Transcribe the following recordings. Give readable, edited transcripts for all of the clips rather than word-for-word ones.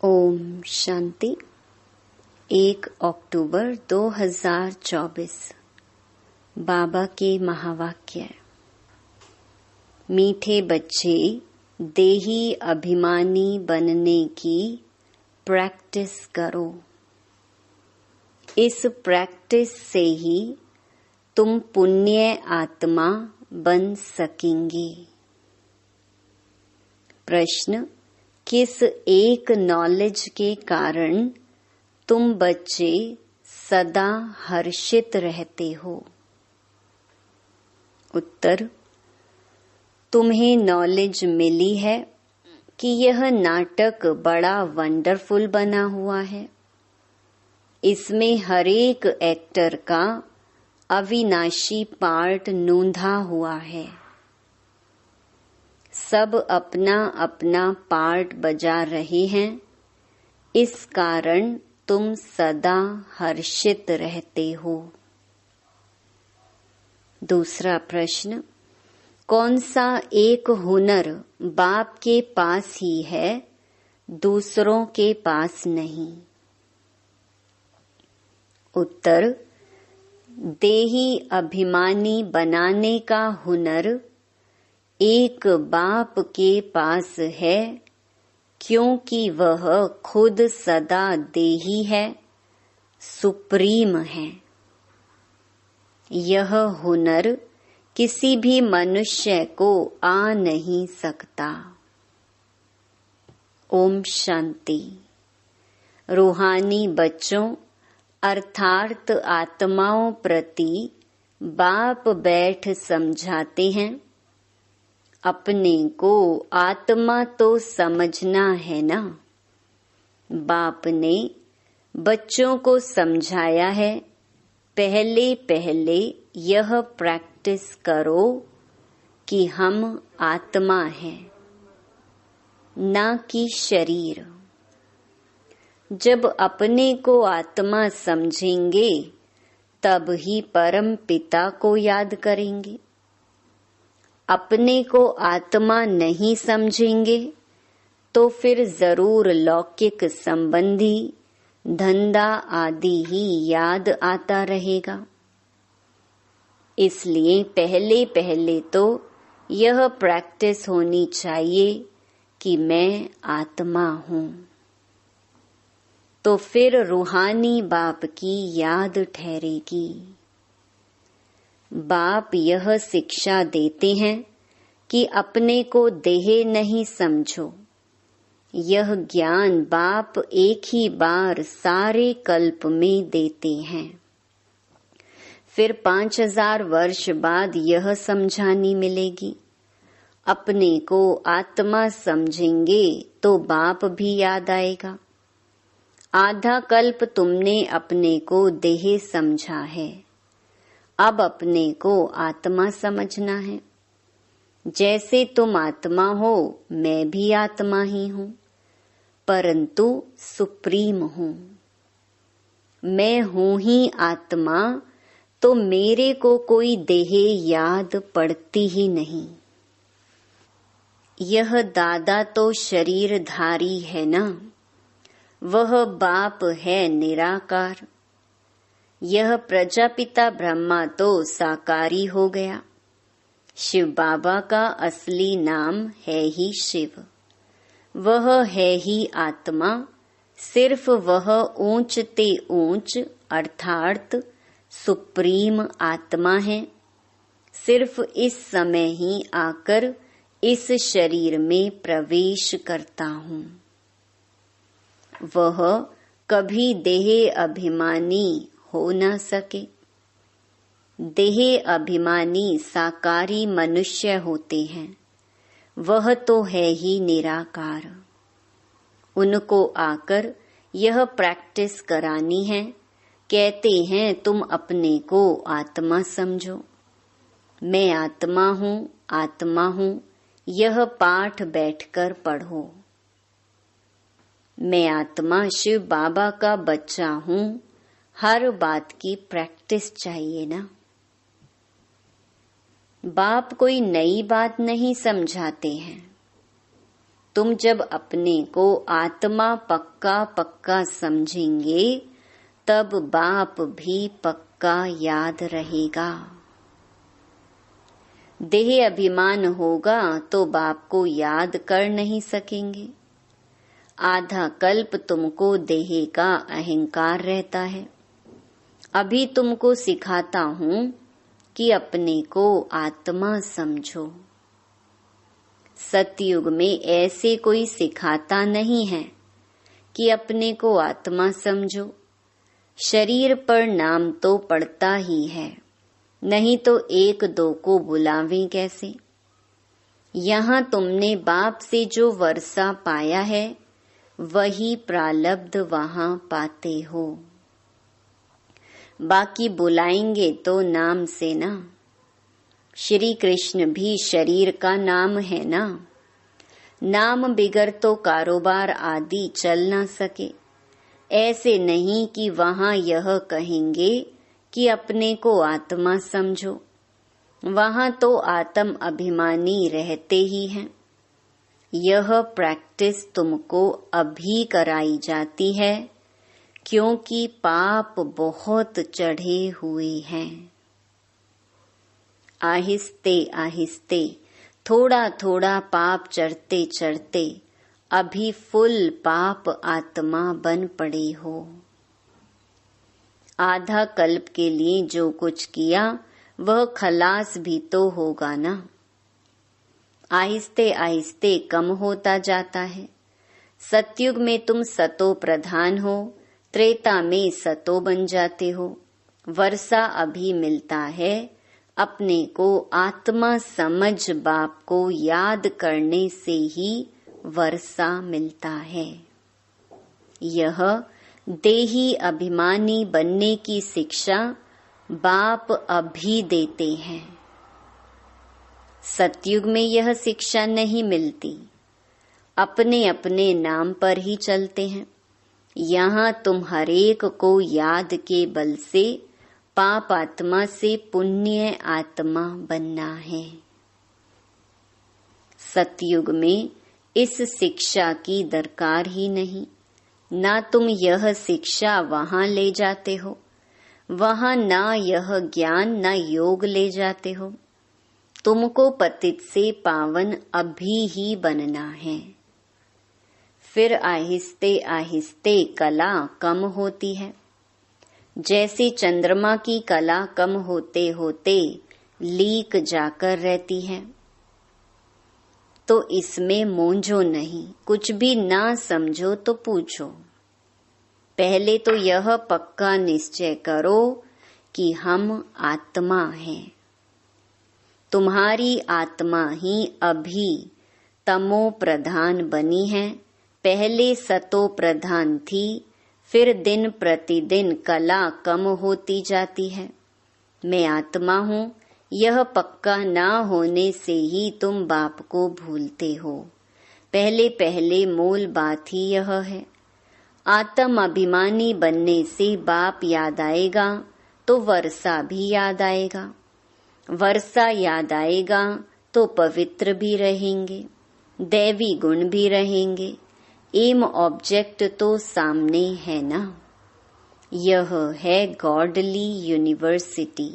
ओम शांति। 1 अक्टूबर 2024 बाबा के महावाक्य। मीठे बच्चे, देही अभिमानी बनने की प्रैक्टिस करो। इस प्रैक्टिस से ही तुम पुण्य आत्मा बन सकेंगे। प्रश्न: किस एक नॉलेज के कारण तुम बच्चे सदा हर्षित रहते हो? उत्तर: तुम्हें नॉलेज मिली है कि यह नाटक बड़ा वंडरफुल बना हुआ है। इसमें हर एक एक्टर का अविनाशी पार्ट नूंधा हुआ है। सब अपना अपना पार्ट बजा रहे हैं। इस कारण तुम सदा हर्षित रहते हो। दूसरा प्रश्न: कौन सा एक हुनर बाप के पास ही है, दूसरों के पास नहीं? उत्तर: देही अभिमानी बनाने का हुनर एक बाप के पास है, क्योंकि वह खुद सदा देही है, सुप्रीम है। यह हुनर किसी भी मनुष्य को आ नहीं सकता। ओम शांति। रूहानी बच्चों अर्थात आत्माओं प्रति बाप बैठ समझाते हैं। अपने को आत्मा तो समझना है ना। बाप ने बच्चों को समझाया है, पहले पहले यह प्रैक्टिस करो कि हम आत्मा हैं, ना कि शरीर। जब अपने को आत्मा समझेंगे तब ही परम पिता को याद करेंगे। अपने को आत्मा नहीं समझेंगे तो फिर जरूर लौकिक संबंधी धंधा आदि ही याद आता रहेगा। इसलिए पहले पहले तो यह प्रैक्टिस होनी चाहिए कि मैं आत्मा हूँ। तो फिर रूहानी बाप की याद ठहरेगी। बाप यह शिक्षा देते हैं कि अपने को देह नहीं समझो। यह ज्ञान बाप एक ही बार सारे कल्प में देते हैं। फिर 5000 वर्ष बाद यह समझानी मिलेगी। अपने को आत्मा समझेंगे तो बाप भी याद आएगा। आधा कल्प तुमने अपने को देह समझा है, अब अपने को आत्मा समझना है। जैसे तुम आत्मा हो, मैं भी आत्मा ही हूँ, परंतु सुप्रीम हूँ। मैं हूँ ही आत्मा, तो मेरे को कोई देह याद पड़ती ही नहीं। यह दादा तो शरीरधारी है ना, वह बाप है निराकार। यह प्रजापिता ब्रह्मा तो साकारी हो गया। शिव बाबा का असली नाम है ही शिव। वह है ही आत्मा। सिर्फ वह ऊंचते ऊंच अर्थात सुप्रीम आत्मा है। सिर्फ इस समय ही आकर इस शरीर में प्रवेश करता हूँ। वह कभी देह अभिमानी हो न सके। देह अभिमानी साकारी मनुष्य होते हैं, वह तो है ही निराकार। उनको आकर यह प्रैक्टिस करानी है। कहते हैं तुम अपने को आत्मा समझो। मैं आत्मा हूँ, आत्मा हूँ, यह पाठ बैठकर पढ़ो। मैं आत्मा शिव बाबा का बच्चा हूँ। हर बात की प्रैक्टिस चाहिए ना। बाप कोई नई बात नहीं समझाते हैं। तुम जब अपने को आत्मा पक्का पक्का समझेंगे तब बाप भी पक्का याद रहेगा। देह अभिमान होगा तो बाप को याद कर नहीं सकेंगे। आधा कल्प तुमको देह का अहंकार रहता है। अभी तुमको सिखाता हूँ कि अपने को आत्मा समझो। सतयुग में ऐसे कोई सिखाता नहीं है कि अपने को आत्मा समझो। शरीर पर नाम तो पड़ता ही है, नहीं तो एक दो को बुलावें कैसे। यहाँ तुमने बाप से जो वर्षा पाया है वही प्रालब्ध वहाँ पाते हो। बाकी बुलाएंगे तो नाम से ना। श्री कृष्ण भी शरीर का नाम है ना। नाम बिगर तो कारोबार आदि चल ना सके। ऐसे नहीं कि वहाँ यह कहेंगे कि अपने को आत्मा समझो। वहाँ तो आत्म अभिमानी रहते ही हैं। यह प्रैक्टिस तुमको अभी कराई जाती है क्योंकि पाप बहुत चढ़े हुए हैं। आहिस्ते आहिस्ते थोड़ा थोड़ा पाप चढ़ते चढ़ते अभी फुल पाप आत्मा बन पड़े हो। आधा कल्प के लिए जो कुछ किया वह खलास भी तो होगा ना। आहिस्ते आहिस्ते कम होता जाता है। सतयुग में तुम सतो प्रधान हो, त्रेता में सतो बन जाते हो। वर्षा अभी मिलता है। अपने को आत्मा समझ बाप को याद करने से ही वर्षा मिलता है। यह देही अभिमानी बनने की शिक्षा बाप अभी देते हैं। सतयुग में यह शिक्षा नहीं मिलती। अपने अपने नाम पर ही चलते हैं। यहाँ तुम हरेक को याद के बल से पाप आत्मा से पुण्य आत्मा बनना है। सतयुग में इस शिक्षा की दरकार ही नहीं। ना तुम यह शिक्षा वहाँ ले जाते हो, वहाँ ना यह ज्ञान ना योग ले जाते हो। तुमको पतित से पावन अभी ही बनना है। फिर आहिस्ते आहिस्ते कला कम होती है। जैसे चंद्रमा की कला कम होते होते लीक जाकर रहती है। तो इसमें मूंझो नहीं। कुछ भी ना समझो तो पूछो। पहले तो यह पक्का निश्चय करो कि हम आत्मा हैं। तुम्हारी आत्मा ही अभी तमो प्रधान बनी है। पहले सतो प्रधान थी। फिर दिन प्रतिदिन कला कम होती जाती है। मैं आत्मा हूँ, यह पक्का ना होने से ही तुम बाप को भूलते हो। पहले पहले मूल बात ही यह है। आत्म अभिमानी बनने से बाप याद आएगा तो वर्षा भी याद आएगा। वर्षा याद आएगा तो पवित्र भी रहेंगे, दैवी गुण भी रहेंगे। एम ऑब्जेक्ट तो सामने है ना। यह है गॉडली यूनिवर्सिटी।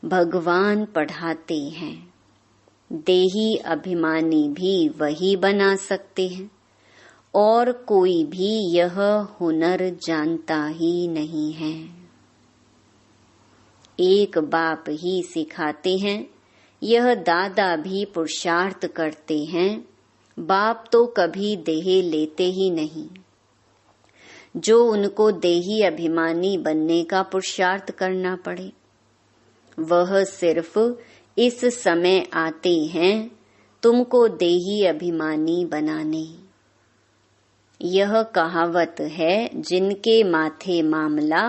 भगवान पढ़ाते हैं। देही अभिमानी भी वही बना सकते हैं और कोई भी यह हुनर जानता ही नहीं है। एक बाप ही सिखाते हैं। यह दादा भी पुरुषार्थ करते हैं। बाप तो कभी देह लेते ही नहीं। जो उनको देही अभिमानी बनने का पुरुषार्थ करना पड़े, वह सिर्फ इस समय आते हैं तुमको देही अभिमानी बनाने। यह कहावत है, जिनके माथे मामला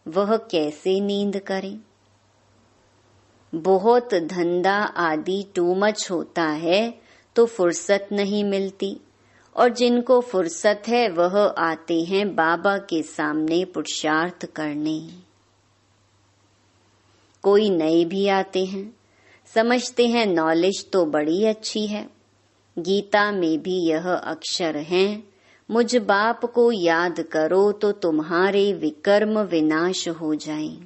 वह कैसे नींद करे। बहुत धंधा आदि टू मच होता है तो फुर्सत नहीं मिलती, और जिनको फुर्सत है वह आते हैं बाबा के सामने पुरुषार्थ करने। कोई नए भी आते हैं, समझते हैं नॉलेज तो बड़ी अच्छी है, गीता में भी यह अक्षर हैं, मुझ बाप को याद करो तो तुम्हारे विकर्म विनाश हो जाएं।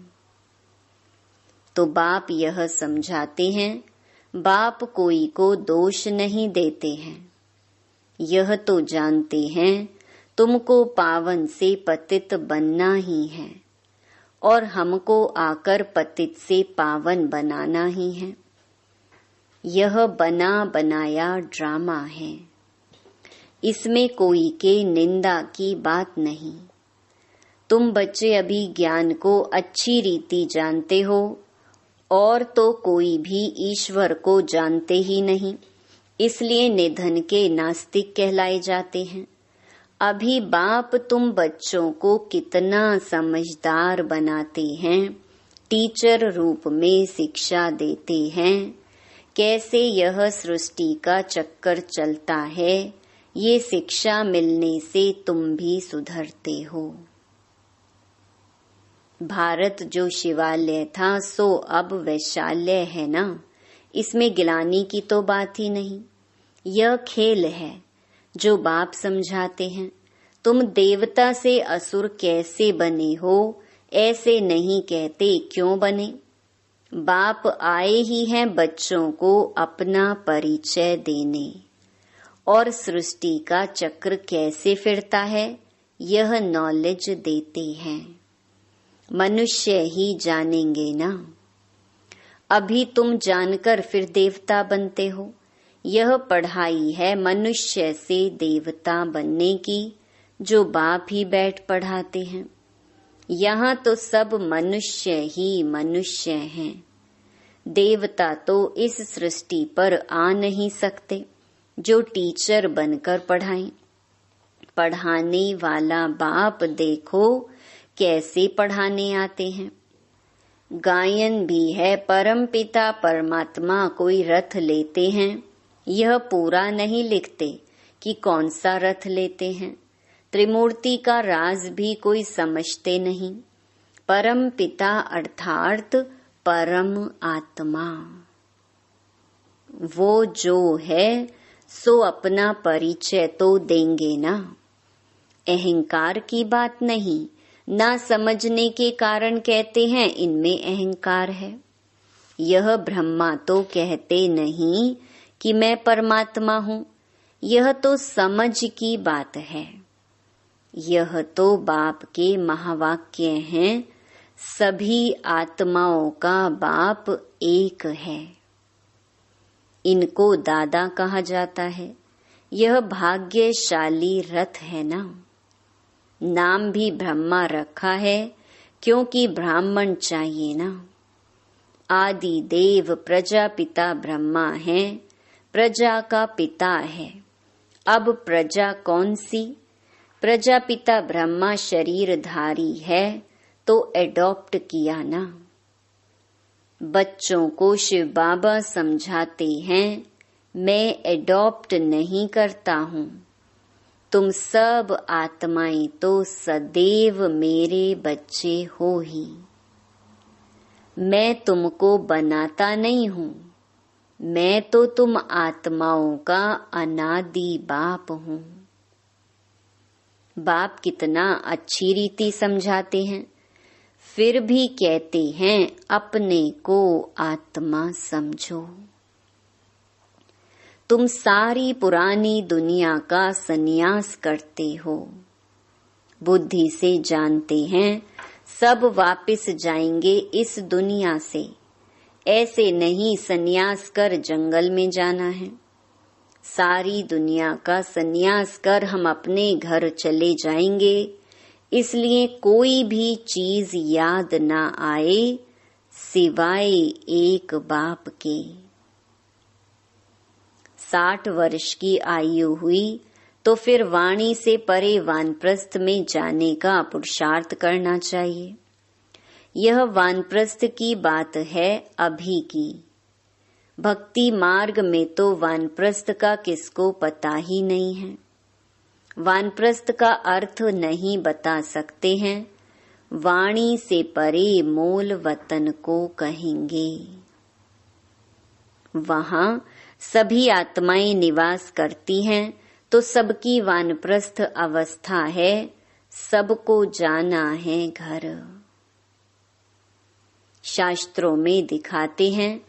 तो बाप यह समझाते हैं, बाप कोई को दोष नहीं देते हैं, यह तो जानते हैं तुमको पावन से पतित बनना ही है और हमको आकर पतित से पावन बनाना ही है। यह बना बनाया ड्रामा है, इसमें कोई के निंदा की बात नहीं। तुम बच्चे अभी ज्ञान को अच्छी रीति जानते हो और तो कोई भी ईश्वर को जानते ही नहीं, इसलिए निधन के नास्तिक कहलाए जाते हैं। अभी बाप तुम बच्चों को कितना समझदार बनाते हैं, टीचर रूप में शिक्षा देते हैं, कैसे यह सृष्टि का चक्कर चलता है, ये शिक्षा मिलने से तुम भी सुधरते हो। भारत जो शिवालय था सो अब वैशाल्य है ना, इसमें गिलानी की तो बात ही नहीं। यह खेल है जो बाप समझाते हैं। तुम देवता से असुर कैसे बने हो, ऐसे नहीं कहते क्यों बने। बाप आए ही हैं बच्चों को अपना परिचय देने, और सृष्टि का चक्र कैसे फिरता है यह नॉलेज देते हैं। मनुष्य ही जानेंगे ना। अभी तुम जानकर फिर देवता बनते हो। यह पढ़ाई है मनुष्य से देवता बनने की, जो बाप ही बैठ पढ़ाते हैं। यहाँ तो सब मनुष्य ही मनुष्य हैं। देवता तो इस सृष्टि पर आ नहीं सकते जो टीचर बनकर पढ़ाएं। पढ़ाने वाला बाप देखो कैसे पढ़ाने आते हैं। गायन भी है, परमपिता परमात्मा कोई रथ लेते हैं, यह पूरा नहीं लिखते कि कौन सा रथ लेते हैं। त्रिमूर्ति का राज भी कोई समझते नहीं। परम पिता अर्थात परम आत्मा, वो जो है सो अपना परिचय तो देंगे ना। अहंकार की बात नहीं, ना समझने के कारण कहते हैं इनमें अहंकार है। यह ब्रह्मा तो कहते नहीं कि मैं परमात्मा हूँ, यह तो समझ की बात है। यह तो बाप के महावाक्य हैं, सभी आत्माओं का बाप एक है। इनको दादा कहा जाता है। यह भाग्यशाली रथ है ना। नाम भी ब्रह्मा रखा है क्योंकि ब्राह्मण चाहिए ना। आदि देव प्रजापिता ब्रह्मा है, प्रजा का पिता है। अब प्रजा कौन सी? प्रजापिता ब्रह्मा शरीरधारी है तो एडॉप्ट किया ना। बच्चों को शिव बाबा समझाते हैं, मैं एडॉप्ट नहीं करता हूँ, तुम सब आत्माएं तो सदैव मेरे बच्चे हो ही। मैं तुमको बनाता नहीं हूँ, मैं तो तुम आत्माओं का अनादि बाप हूँ। बाप कितना अच्छी रीति समझाते हैं, फिर भी कहते हैं अपने को आत्मा समझो। तुम सारी पुरानी दुनिया का संन्यास करते हो। बुद्धि से जानते हैं सब वापस जाएंगे इस दुनिया से। ऐसे नहीं संन्यास कर जंगल में जाना है। सारी दुनिया का संन्यास कर हम अपने घर चले जाएंगे, इसलिए कोई भी चीज याद ना आए सिवाय एक बाप के। 60 वर्ष की आयु हुई तो फिर वाणी से परे वानप्रस्थ में जाने का पुरुषार्थ करना चाहिए। यह वानप्रस्थ की बात है अभी की। भक्ति मार्ग में तो वानप्रस्थ का किसको पता ही नहीं है। वानप्रस्थ का अर्थ नहीं बता सकते हैं, वाणी से परे मूल वतन को कहेंगे। वहां सभी आत्माएं निवास करती हैं, तो सबकी वानप्रस्थ अवस्था है, सबको जाना है घर। शास्त्रों में दिखाते हैं,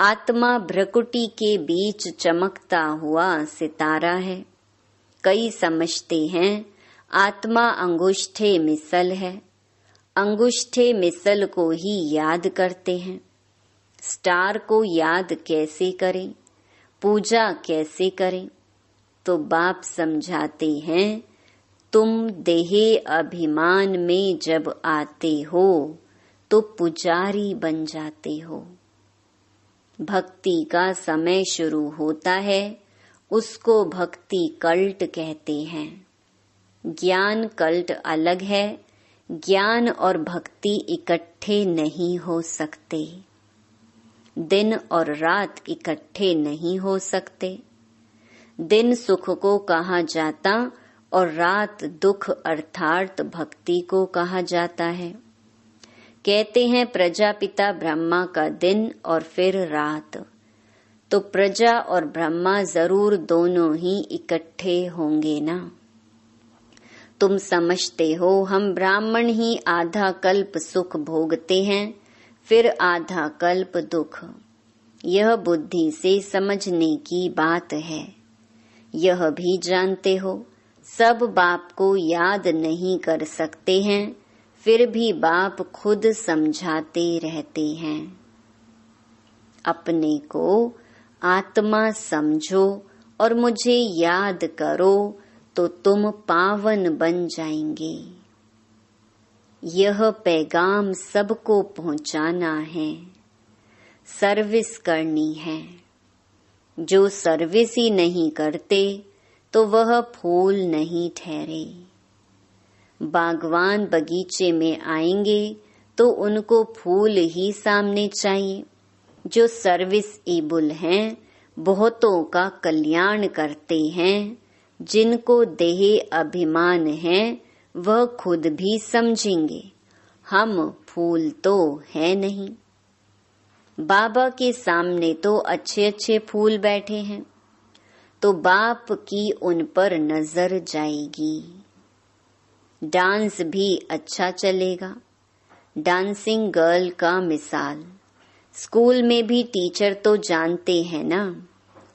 आत्मा भ्रकुटी के बीच चमकता हुआ सितारा है। कई समझते हैं आत्मा अंगुष्ठे मिसल है, अंगुष्ठे मिसल को ही याद करते हैं। स्टार को याद कैसे करें, पूजा कैसे करें? तो बाप समझाते हैं, तुम देहे अभिमान में जब आते हो तो पुजारी बन जाते हो। भक्ति का समय शुरू होता है, उसको भक्ति कल्ट कहते हैं। ज्ञान कल्ट अलग है, ज्ञान और भक्ति इकट्ठे नहीं हो सकते। दिन और रात इकट्ठे नहीं हो सकते। दिन सुख को कहा जाता और रात दुख अर्थात भक्ति को कहा जाता है। कहते हैं प्रजापिता ब्रह्मा का दिन और फिर रात, तो प्रजा और ब्रह्मा जरूर दोनों ही इकट्ठे होंगे ना। तुम समझते हो हम ब्राह्मण ही आधा कल्प सुख भोगते हैं, फिर आधा कल्प दुख। यह बुद्धि से समझने की बात है। यह भी जानते हो सब बाप को याद नहीं कर सकते हैं, फिर भी बाप खुद समझाते रहते हैं। अपने को आत्मा समझो और मुझे याद करो तो तुम पावन बन जाएंगे। यह पैगाम सबको पहुंचाना है, सर्विस करनी है। जो सर्विस ही नहीं करते तो वह फूल नहीं ठहरे। बागवान बगीचे में आएंगे तो उनको फूल ही सामने चाहिए। जो सर्विस एबल हैं, बहुतों का कल्याण करते हैं, जिनको देह अभिमान है वह खुद भी समझेंगे हम फूल तो है नहीं। बाबा के सामने तो अच्छे अच्छे फूल बैठे हैं, तो बाप की उन पर नजर जाएगी। डांस भी अच्छा चलेगा। डांसिंग गर्ल का मिसाल, स्कूल में भी टीचर तो जानते हैं ना,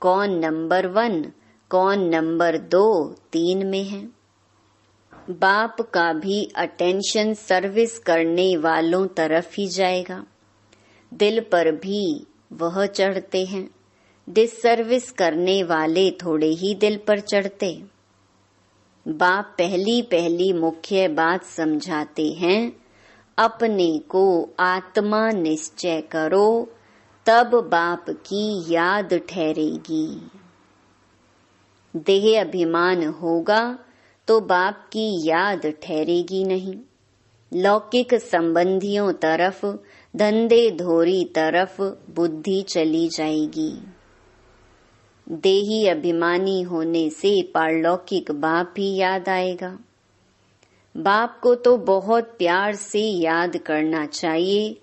कौन नंबर 1, कौन नंबर 2, 3 में है। बाप का भी अटेंशन सर्विस करने वालों तरफ ही जाएगा। दिल पर भी वह चढ़ते हैं, डिससर्विस करने वाले थोड़े ही दिल पर चढ़ते। बाप पहली पहली मुख्य बात समझाते हैं, अपने को आत्मा निश्चय करो, तब बाप की याद ठहरेगी। देह अभिमान होगा तो बाप की याद ठहरेगी नहीं। लौकिक संबंधियों तरफ, धंधे धोरी तरफ बुद्धि चली जाएगी। देही अभिमानी होने से पारलौकिक बाप ही याद आएगा। बाप को तो बहुत प्यार से याद करना चाहिए।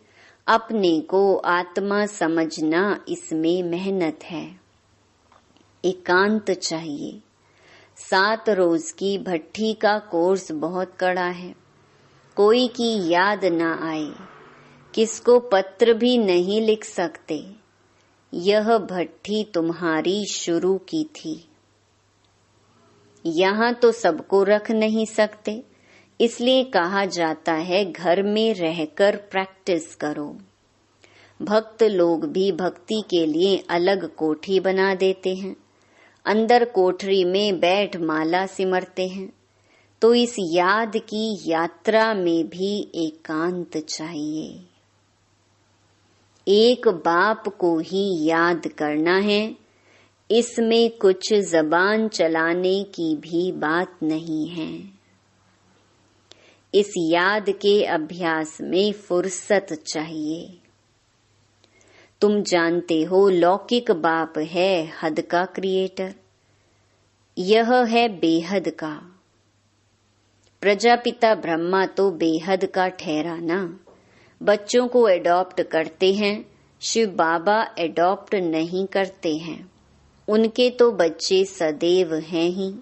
अपने को आत्मा समझना इसमें मेहनत है, एकांत चाहिए। 7 रोज की भट्ठी का कोर्स बहुत कड़ा है। कोई की याद ना आए, किसको पत्र भी नहीं लिख सकते। यह भट्ठी तुम्हारी शुरू की थी। यहाँ तो सबको रख नहीं सकते, इसलिए कहा जाता है घर में रहकर प्रैक्टिस करो। भक्त लोग भी भक्ति के लिए अलग कोठी बना देते हैं, अंदर कोठरी में बैठ माला सिमरते हैं। तो इस याद की यात्रा में भी एकांत चाहिए। एक बाप को ही याद करना है, इसमें कुछ जबान चलाने की भी बात नहीं है। इस याद के अभ्यास में फुर्सत चाहिए। तुम जानते हो लौकिक बाप है हद का क्रिएटर, यह है बेहद का। प्रजापिता ब्रह्मा तो बेहद का ठहरा ना। बच्चों को एडॉप्ट करते हैं, शिव बाबा एडॉप्ट नहीं करते हैं। उनके तो बच्चे सदैव हैं ही।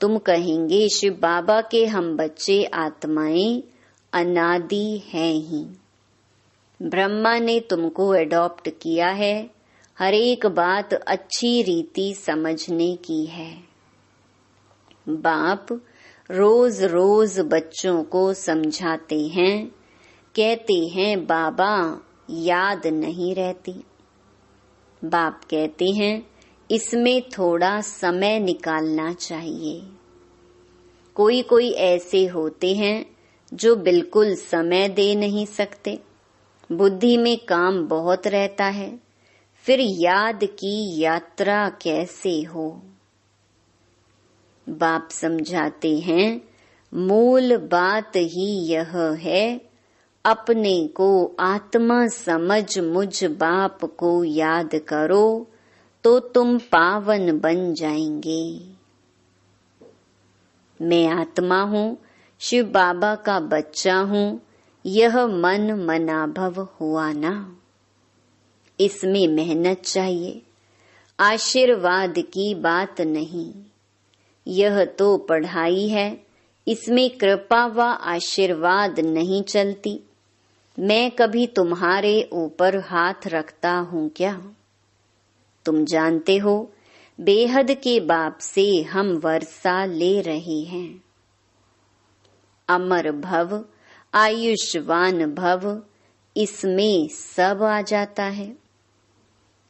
तुम कहेंगे शिव बाबा के हम बच्चे आत्माएं अनादि हैं ही। ब्रह्मा ने तुमको एडॉप्ट किया है, हर एक बात अच्छी रीति समझने की है। बाप रोज रोज बच्चों को समझाते हैं, कहते हैं बाबा याद नहीं रहती। बाप कहते हैं इसमें थोड़ा समय निकालना चाहिए। कोई कोई ऐसे होते हैं जो बिल्कुल समय दे नहीं सकते, बुद्धि में काम बहुत रहता है, फिर याद की यात्रा कैसे हो। बाप समझाते हैं मूल बात ही यह है, अपने को आत्मा समझ मुझ बाप को याद करो तो तुम पावन बन जाएंगे। मैं आत्मा हूँ, शिव बाबा का बच्चा हूँ, यह मन मनाभव हुआ ना। इसमें मेहनत चाहिए, आशीर्वाद की बात नहीं। यह तो पढ़ाई है, इसमें कृपा व आशीर्वाद नहीं चलती। मैं कभी तुम्हारे ऊपर हाथ रखता हूँ क्या? तुम जानते हो बेहद के बाप से हम वर्षा ले रहे हैं। अमर भव, आयुष्मान भव, इसमें सब आ जाता है।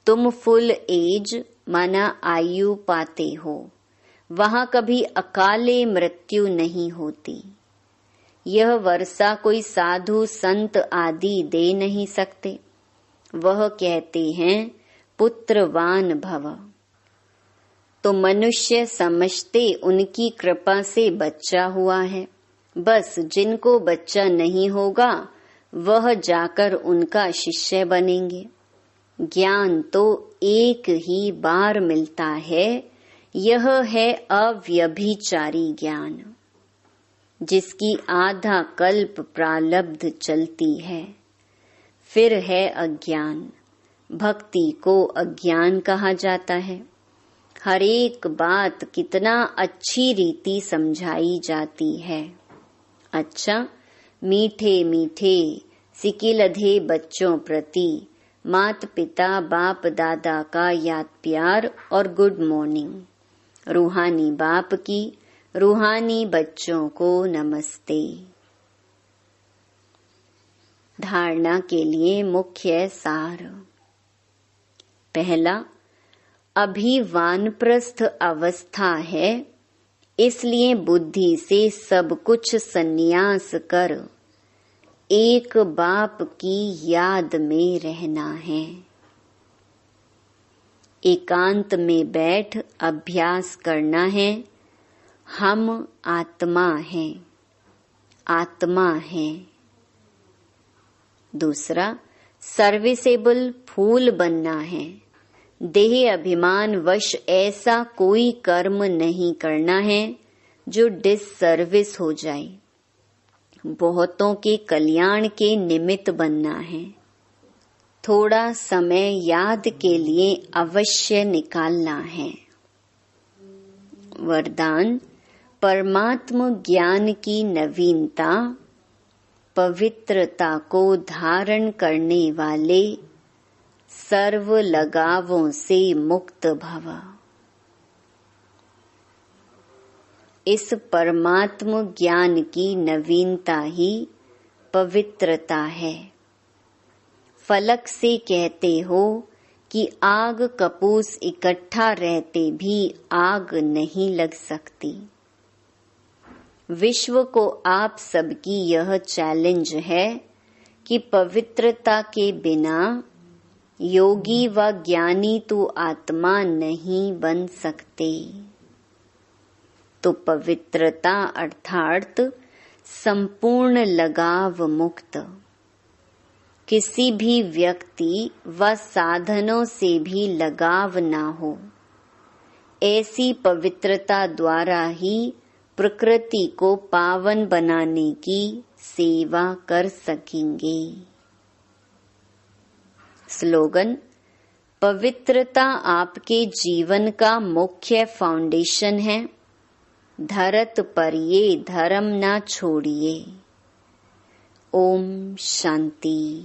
तुम फुल एज माना आयु पाते हो, वहां कभी अकाले मृत्यु नहीं होती। यह वर्षा कोई साधु संत आदि दे नहीं सकते। वह कहते हैं पुत्रवान भव। तो मनुष्य समझते उनकी कृपा से बच्चा हुआ है। बस जिनको बच्चा नहीं होगा वह जाकर उनका शिष्य बनेंगे। ज्ञान तो एक ही बार मिलता है, यह है अव्यभिचारी ज्ञान, जिसकी आधा कल्प प्रालब्ध चलती है। फिर है अज्ञान, भक्ति को अज्ञान कहा जाता है। हर एक बात कितना अच्छी रीति समझाई जाती है। अच्छा, मीठे मीठे सिकिलधे बच्चों प्रति माता पिता बाप दादा का याद प्यार और गुड मॉर्निंग। रूहानी बाप की रूहानी बच्चों को नमस्ते। धारणा के लिए मुख्य सार। पहला, अभी वानप्रस्थ अवस्था है, इसलिए बुद्धि से सब कुछ संन्यास कर एक बाप की याद में रहना है। एकांत में बैठ अभ्यास करना है। हम आत्मा हैं, आत्मा हैं। दूसरा, सर्विसेबल फूल बनना है। देह अभिमान वश ऐसा कोई कर्म नहीं करना है जो डिससर्विस हो जाए। बहुतों के कल्याण के निमित्त बनना है। थोड़ा समय याद के लिए अवश्य निकालना है। वरदान, परमात्म ज्ञान की नवीनता, पवित्रता को धारण करने वाले सर्व लगावों से मुक्त भव। इस परमात्म ज्ञान की नवीनता ही पवित्रता है। फलक से कहते हो कि आग कपूस इकट्ठा रहते भी आग नहीं लग सकती। विश्व को आप सबकी यह चैलेंज है कि पवित्रता के बिना योगी व ज्ञानी तो आत्मा नहीं बन सकते। तो पवित्रता अर्थात संपूर्ण लगाव मुक्त, किसी भी व्यक्ति व साधनों से भी लगाव ना हो, ऐसी पवित्रता द्वारा ही प्रकृति को पावन बनाने की सेवा कर सकेंगे। स्लोगन, पवित्रता आपके जीवन का मुख्य फाउंडेशन है। धरत पर ये धर्म ना छोड़िए। ओम शांति।